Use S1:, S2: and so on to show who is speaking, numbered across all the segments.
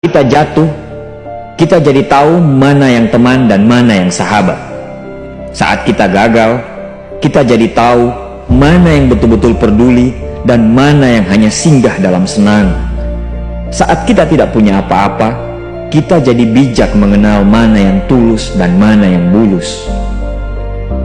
S1: Kita jatuh, kita jadi tahu mana yang teman dan mana yang sahabat. Saat kita gagal, kita jadi tahu mana yang betul-betul peduli dan mana yang hanya singgah dalam senang. Saat kita tidak punya apa-apa, kita jadi bijak mengenal mana yang tulus dan mana yang bulus.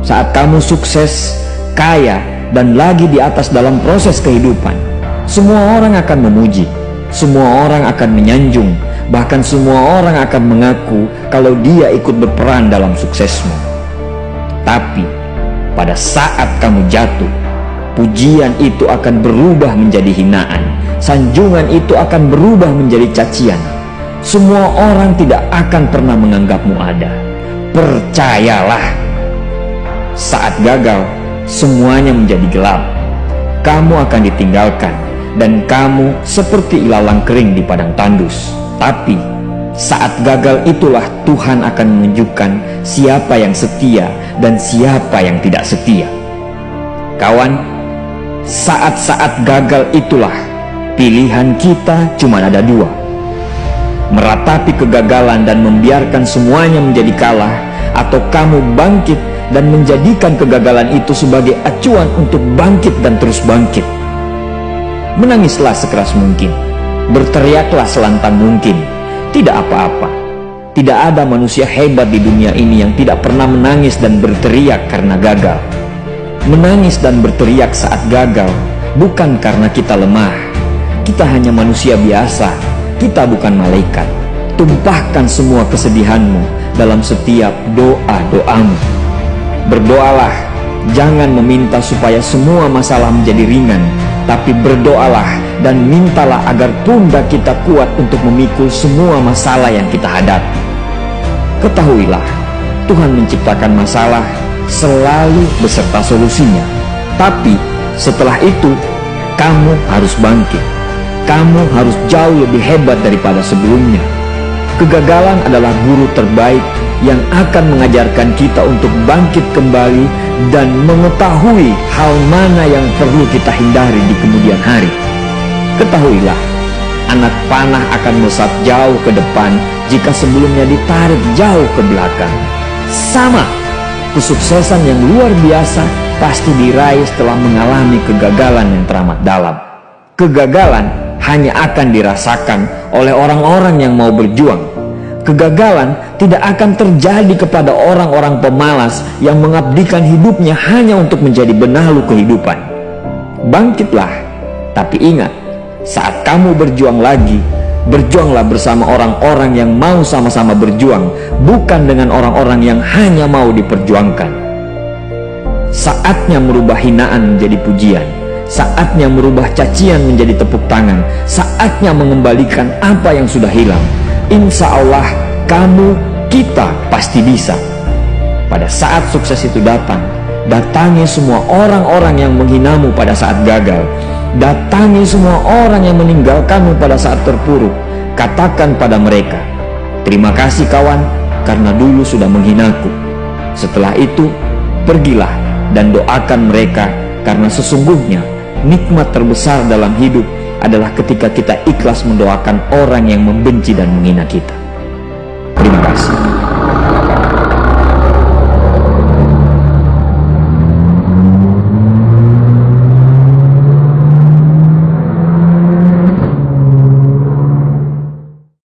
S1: Saat kamu sukses, kaya, dan lagi di atas dalam proses kehidupan, semua orang akan memuji, semua orang akan menyanjung, bahkan semua orang akan mengaku kalau dia ikut berperan dalam suksesmu. Tapi pada saat kamu jatuh, pujian itu akan berubah menjadi hinaan, sanjungan itu akan berubah menjadi cacian. Semua orang tidak akan pernah menganggapmu ada. Percayalah, saat gagal, semuanya menjadi gelap. Kamu akan ditinggalkan, dan kamu seperti ilalang kering di padang tandus. Tapi saat gagal itulah Tuhan akan menunjukkan siapa yang setia dan siapa yang tidak setia. Kawan, saat-saat gagal itulah pilihan kita cuma ada dua: meratapi kegagalan dan membiarkan semuanya menjadi kalah, atau kamu bangkit dan menjadikan kegagalan itu sebagai acuan untuk bangkit dan terus bangkit. Menangislah sekeras mungkin, berteriaklah selantang mungkin. Tidak apa-apa. Tidak ada manusia hebat di dunia ini yang tidak pernah menangis dan berteriak karena gagal. Menangis dan berteriak saat gagal bukan karena kita lemah. Kita hanya manusia biasa. Kita bukan malaikat. Tumpahkan semua kesedihanmu dalam setiap doa-doamu. Berdoalah, jangan meminta supaya semua masalah menjadi ringan, tapi berdoalah dan mintalah agar pundak kita kuat untuk memikul semua masalah yang kita hadapi. Ketahuilah, Tuhan menciptakan masalah selalu beserta solusinya. Tapi setelah itu, kamu harus bangkit. Kamu harus jauh lebih hebat daripada sebelumnya. Kegagalan adalah guru terbaik yang akan mengajarkan kita untuk bangkit kembali dan mengetahui hal mana yang perlu kita hindari di kemudian hari. Ketahuilah, anak panah akan melesat jauh ke depan jika sebelumnya ditarik jauh ke belakang. Sama, kesuksesan yang luar biasa pasti diraih setelah mengalami kegagalan yang teramat dalam. Kegagalan hanya akan dirasakan oleh orang-orang yang mau berjuang. Kegagalan tidak akan terjadi kepada orang-orang pemalas yang mengabdikan hidupnya hanya untuk menjadi benalu kehidupan. Bangkitlah, tapi ingat, saat kamu berjuang lagi, berjuanglah bersama orang-orang yang mau sama-sama berjuang, bukan dengan orang-orang yang hanya mau diperjuangkan. Saatnya merubah hinaan menjadi pujian. Saatnya merubah cacian menjadi tepuk tangan. Saatnya mengembalikan apa yang sudah hilang. Insya Allah, kamu, kita pasti bisa. Pada saat sukses itu datang, datangi semua orang-orang yang menghinamu pada saat gagal. Datangi semua orang yang meninggalkanmu pada saat terpuruk. Katakan pada mereka, terima kasih kawan, karena dulu sudah menghinaku. Setelah itu, pergilah dan doakan mereka, karena sesungguhnya nikmat terbesar dalam hidup adalah ketika kita ikhlas mendoakan orang yang membenci dan menghina kita.